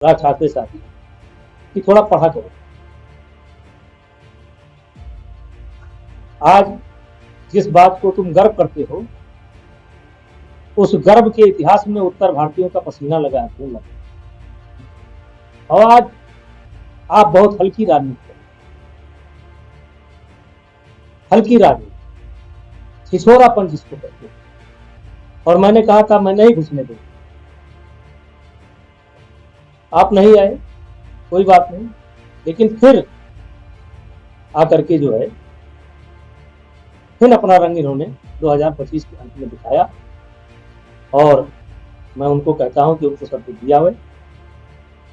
राज ठाकरे साहब कि थोड़ा पढ़ा करो। आज जिस बात को तुम गर्व करते हो, उस गर्व के इतिहास में उत्तर भारतीयों का पसीना लगा है, खून लगा। और आज आप बहुत हल्की राजनीति कर, हल्की राजनीति, छिछोरापन जिसको कहते हैं। और मैंने कहा था मैं नहीं घुसने दूंगा, आप नहीं आए, कोई बात नहीं, लेकिन फिर आकर के जो है फिर अपना रंग इन्होंने 2025 के अंत में दिखाया। और मैं उनको कहता हूं कि उनको सब दिया हुआ।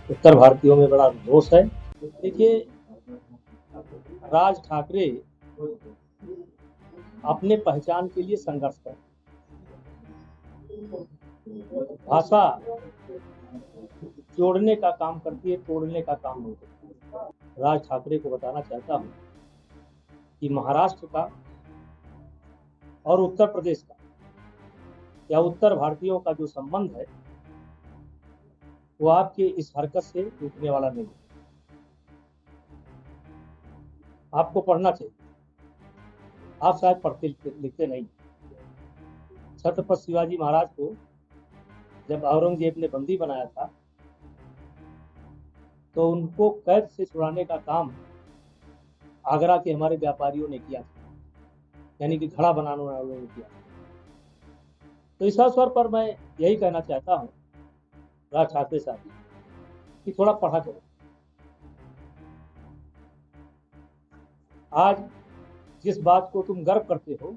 उत्तर भारतीयों में बड़ा रोष है। देखिए, राज ठाकरे अपने पहचान के लिए संघर्ष कर, भाषा जोड़ने का काम करती है, तोड़ने का काम नहीं करती। राज ठाकरे को बताना चाहता हूं कि महाराष्ट्र का और उत्तर प्रदेश का या उत्तर भारतीयों का जो संबंध है वो आपके इस हरकत से रुकने वाला नहीं है। आपको पढ़ना चाहिए, आप शायद पढ़ते लिखते नहीं। छत्रपति शिवाजी महाराज को जब औरंगजेब ने बंदी बनाया था तो उनको कैद से छुड़ाने का काम आगरा के हमारे व्यापारियों ने किया था, यानी कि घड़ा बनाने वालों ने किया। तो इस अवसर पर मैं यही कहना चाहता हूँ राज ठाकरे साहब कि थोड़ा पढ़ा करो। आज जिस बात को तुम गर्व करते हो,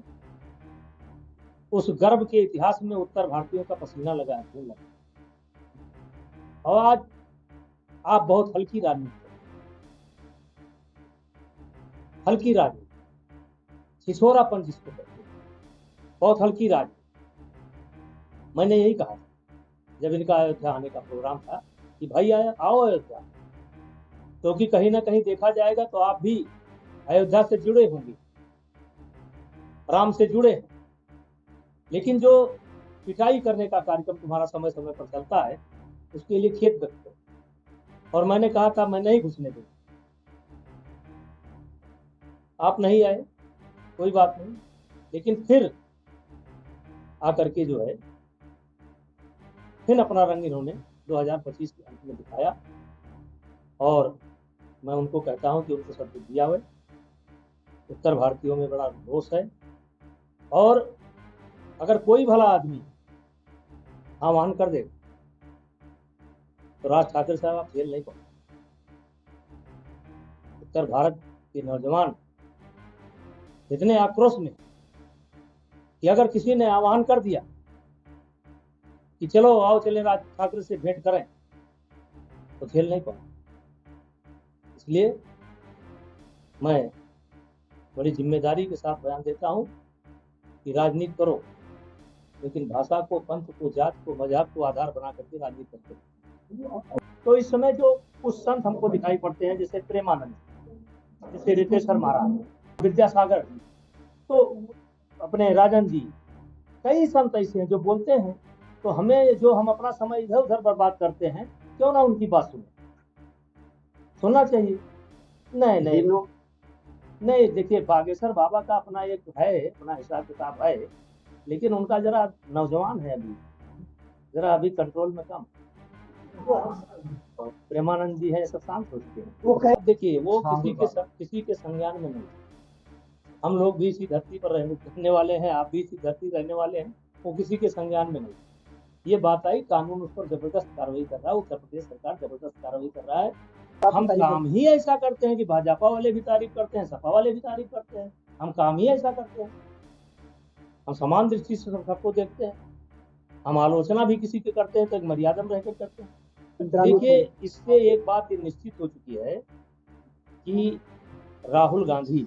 उस गर्व के इतिहास में उत्तर भारतीयों का पसीना लगा है, खून लगा। और आज आप बहुत हल्की राजनीति कर, हल्की राजनीति, छिछोरापन जिसको कहते हैं, बहुत हल्की राजनीति। मैंने यही कहा जब इनका अयोध्या आने का प्रोग्राम था कि भाई आओ अयोध्या, क्योंकि कहीं ना कहीं देखा जाएगा तो आप भी अयोध्या से जुड़े होंगे, राम से जुड़े हैं। लेकिन जो पिटाई करने का कार्यक्रम तुम्हारा समय समय पर चलता है, उसके लिए खेद व्यक्त करो। और मैंने कहा था मैं नहीं घुसने दूंगा, आप नहीं आए, कोई बात नहीं, लेकिन फिर आकर के जो है फिर अपना रंग इन्होंने 2025 के अंत में दिखाया। और मैं उनको कहता हूं कि उनको सब दिया हुआ। उत्तर भारतीयों में बड़ा रोष है। और अगर कोई भला आदमी आह्वान कर दे तो राज ठाकरे साहब आप जेल नहीं पहुंचे। उत्तर भारत के नौजवान इतने आक्रोश में कि अगर किसी ने आह्वान कर दिया कि चलो आओ चले राज ठाकरे से भेंट करें, तो जेल नहीं पहुंचे। इसलिए मैं बड़ी जिम्मेदारी के साथ बयान देता हूं कि राजनीति करो, लेकिन भाषा को, पंथ को, जात को, मजहब को आधार बना करके राजनीति करते। तो इस समय जो कुछ संत हमको दिखाई पड़ते हैं, जैसे प्रेमानंद, जैसे रितेश्वर महाराज, विद्यासागर, तो अपने राजन जी, कई संत ऐसे हैं जो बोलते हैं, तो हमें जो हम अपना समय इधर उधर बर्बाद करते हैं, क्यों ना उनकी बात सुने, सुनना चाहिए। नहीं नहीं नहीं, देखिए बागेश्वर बाबा का अपना एक है, अपना हिसाब किताब है, लेकिन उनका जरा नौजवान है, अभी जरा अभी कंट्रोल में कम। प्रेमानंद जी है, सब शांत हो चुके हैं। वो देखिए वो किसी के संज्ञान में नहीं। हम लोग भी इसी धरती पर रहने वाले हैं, आप भी इसी धरती रहने वाले हैं, वो किसी के संज्ञान में नहीं। ये बात आई, कानून उस पर जबरदस्त कार्रवाई कर रहा है, उत्तर प्रदेश सरकार जबरदस्त कार्रवाई कर रहा है। हम काम ही ऐसा करते हैं कि भाजपा वाले भी तारीफ करते हैं, सपा वाले भी तारीफ करते हैं। हम काम ही ऐसा करते हैं, हम समान दृष्टि से सबको देखते हैं। हम आलोचना भी किसी की करते हैं तो एक मर्यादा में रहकर करते हैं। देखिए, इससे एक बात निश्चित हो चुकी है कि राहुल गांधी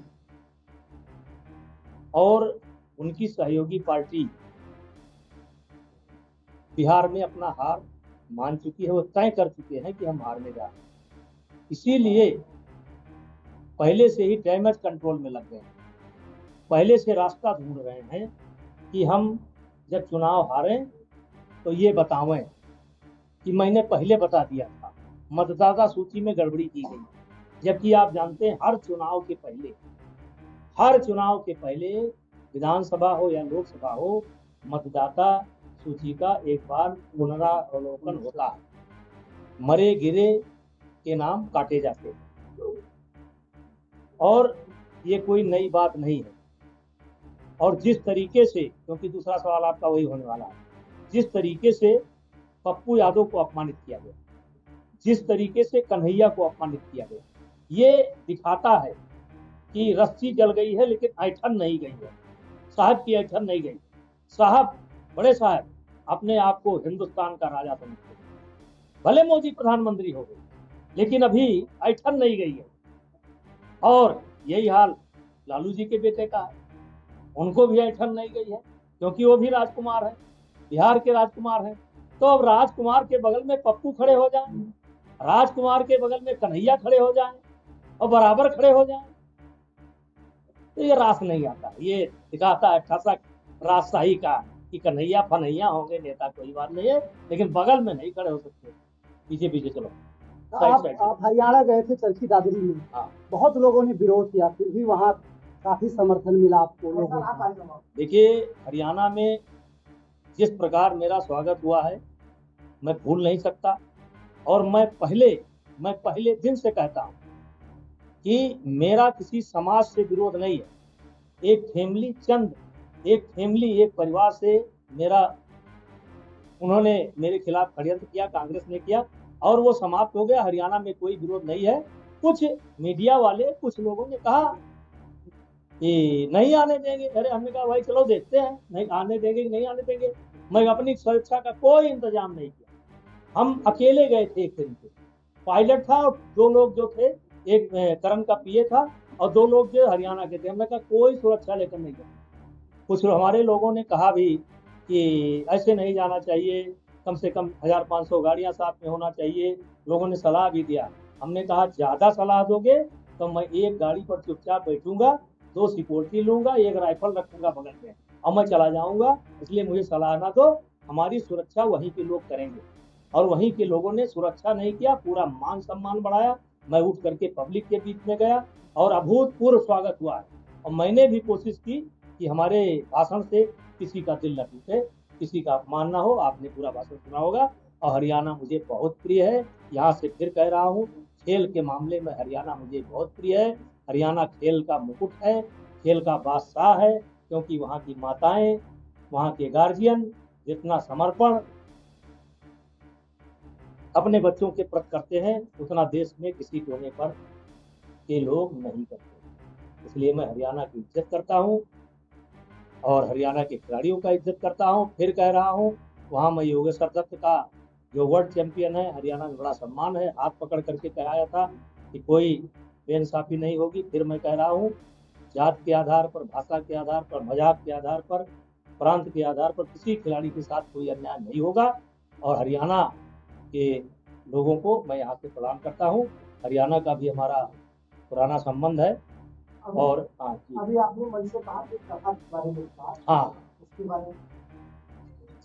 और उनकी सहयोगी पार्टी बिहार में अपना हार मान चुकी है, वो तय कर चुके हैं कि हम हारने जा रहे हैं। इसीलिए पहले से ही डैमेज कंट्रोल में लग गए हैं, पहले से रास्ता ढूंढ रहे हैं कि हम जब चुनाव हारें तो ये बतावें कि मैंने पहले बता दिया था। मतदाता सूची में गड़बड़ी की गई, जबकि आप जानते हैं हर चुनाव के पहले विधानसभा हो या लोकसभा हो, मतदाता सूची का एक बार पुनरावलोकन होता है, मरे गिरे के नाम काटे जाते हैं, और ये कोई नई बात नहीं है। और जिस तरीके से, क्योंकि दूसरा सवाल आपका वही होने वाला है, जिस तरीके से पप्पू यादव को अपमानित किया गया, जिस तरीके से कन्हैया को अपमानित किया गया, ये दिखाता है कि रस्सी जल गई है लेकिन ऐठन नहीं गई है, साहब की ऐठन नहीं गई। साहब, बड़े साहब अपने आप को हिंदुस्तान का राजा समझते हैं, भले मोदी प्रधानमंत्री हो गए लेकिन अभी ऐठन नहीं गई है। और यही हाल लालू जी के बेटे का है, उनको भी ऐठन नहीं गई है, क्योंकि वो भी राजकुमार है, बिहार के राजकुमार है। तो अब राजकुमार के बगल में पप्पू खड़े हो जाएं, राजकुमार के बगल में कन्हैया खड़े हो जाएं और बराबर खड़े हो जाएं, तो ये रास नहीं आता। ये दिखाता है ठसक राजशाही का कि कन्हैया फनैया होंगे नेता, कोई बात नहीं है, लेकिन बगल में नहीं खड़े हो सकते। पीछे पीछे चलो। आप हरियाणा गए थे चरखी दादरी में, बहुत लोगों ने विरोध किया, फिर भी वहाँ काफी समर्थन मिला आपको लोगों का। देखिए, हरियाणा में जिस प्रकार मेरा स्वागत हुआ है मैं भूल नहीं सकता, और मैं पहले दिन से कहता हूँ कि मेरा किसी समाज से विरोध नहीं है। एक फैमिली एक परिवार से उन्होंने मेरे खिलाफ षड्यंत्र किया, कांग्रेस ने किया, और वो समाप्त हो गया। हरियाणा में कोई विरोध नहीं है। कुछ मीडिया वाले, कुछ लोगों ने कहा कि नहीं आने देंगे, अरे हमने कहा भाई चलो देखते हैं, नहीं आने देंगे कि नहीं आने देंगे। मैं अपनी सुरक्षा का कोई इंतजाम नहीं किया, हम अकेले गए थे। एक तरीके पायलट था और 2 लोग जो थे, एक करण का पीए था और 2 लोग जो हरियाणा के थे। हमने कहा कोई सुरक्षा लेकर नहीं गया। कुछ हमारे लोगों ने कहा भी कि ऐसे नहीं जाना चाहिए, कम से कम 1500 गाड़ियां साथ में होना चाहिए, लोगों ने सलाह भी दिया। हमने कहा ज्यादा सलाह दोगे तो मैं एक गाड़ी पर चुपचाप बैठूंगा, 2 सिक्योरिटी लूंगा, एक राइफल रखूंगा बगल में और मैं चला जाऊंगा, इसलिए मुझे सलाह ना दो, हमारी सुरक्षा वहीं के लोग करेंगे। और वहीं के लोगों ने सुरक्षा नहीं किया, पूरा मान सम्मान बढ़ाया। मैं उठ करके पब्लिक के बीच में गया और अभूतपूर्व स्वागत हुआ है। और मैंने भी कोशिश की कि हमारे भाषण से किसी का दिल न टूटे, किसी का अपमान ना हो। आपने पूरा भाषण सुना होगा। और हरियाणा मुझे बहुत प्रिय है, यहाँ से फिर कह रहा हूँ, खेल के मामले में हरियाणा मुझे बहुत प्रिय है। हरियाणा खेल का मुकुट है, खेल का बादशाह है, क्योंकि वहाँ की माताएं, वहाँ के गार्जियन जितना समर्पण अपने बच्चों के प्रति करते हैं, उतना देश में किसी कोने पर के लोग नहीं करते। इसलिए मैं हरियाणा की इज्जत करता हूँ और हरियाणा के खिलाड़ियों का इज्जत करता हूँ। फिर कह रहा हूँ, वहाँ मैं योगेश्वर दत्त का जो वर्ल्ड चैंपियन है, हरियाणा में बड़ा सम्मान है। हाथ पकड़ करके कहा था कि कोई बेइंसाफी नहीं होगी। फिर मैं कह रहा हूँ, जात के आधार पर, भाषा के आधार पर, मजहब के आधार पर, प्रांत के आधार पर किसी खिलाड़ी के साथ कोई अन्याय नहीं होगा। और हरियाणा के लोगों को मैं यहाँ से प्रणाम करता हूँ। हरियाणा का भी हमारा पुराना संबंध है। और अभी आपने मन से कहा कि कथा के बारे में कहा, हाँ, उसके बारे में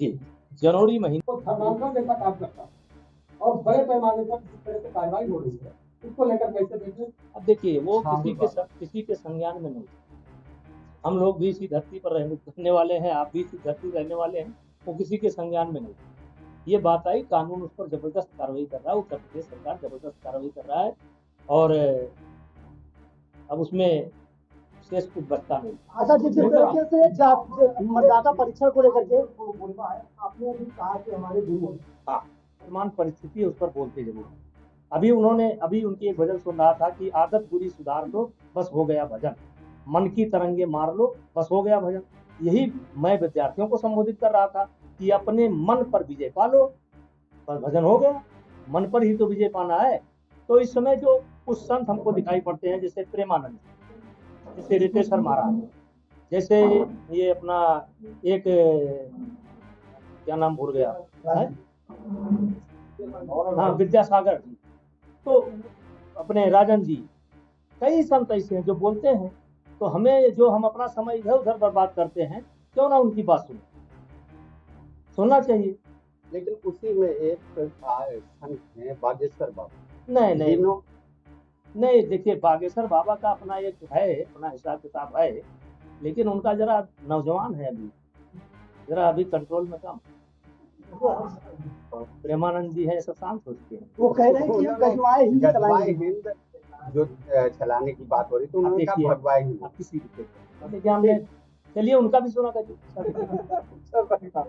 जी, जनवरी महीने को धर्मांतरण जैसा काम करता है और बड़े पैमाने पर जिस तरह से कार्रवाई हो रही है, उसको लेकर कैसे देखें? अब देखिए, वो किसी के संज्ञान में नहीं। हम लोग भी इसी धरती पर रहने वाले हैं, आप भी इसी धरती रहने वाले हैं, वो किसी के संज्ञान में नहीं। ये बात आई, कानून उस पर जबरदस्त कार्रवाई कर रहा है, उत्तर प्रदेश सरकार जबरदस्त कार्रवाई कर रहा है, और अब उसमें शेष कुछ बचता नहीं। अच्छा, जिस तरीके से मतदाता परीक्षण को लेकर के आपने अभी कहा कि हमारे गुरु, हाँ, वर्तमान परिस्थिति उस पर बोलते जरूर। अभी उनकी एक भजन सुन रहा था कि आदत बुरी सुधार दो, बस हो गया भजन, मन की तरंगे मार लो, बस हो गया भजन। यही मैं विद्यार्थियों को संबोधित कर रहा था कि अपने मन पर विजय पा लो, बस भजन हो गया। मन पर ही तो विजय पाना है। तो इस समय जो कुछ संत हमको दिखाई पड़ते हैं, जैसे प्रेमानंद, जैसे रितेश्वर महाराज, जैसे ये अपना एक क्या नाम भूल गया है, हाँ, विद्यासागर जी, तो अपने राजन जी, कई संत ऐसे हैं जो बोलते हैं। तो हमें, जो हम अपना समय इधर उधर बर्बाद करते हैं, क्यों ना उनकी बात सुनना चाहिए। लेकिन उसी में एक संत है बागेश्वर बाबा। नहीं नहीं तीनों नहीं, देखिए बागेश्वर बाबा का अपना एक है, अपना हिसाब किताब है, लेकिन उनका जरा नौजवान है अभी, जरा अभी कंट्रोल में कम। प्रेमानंद जी है, सब शांत सोचते हैं। वो कह रहे हैं कि हम गजवाए हिंद गजवाए चलाएंगे। हिंद जो चलाने की बात हो रही, तो अब उन्होंने कहा देखिए भगवाए हिंद। आप किसी भी देखिए हमने, चलिए उनका भी सुना करिए।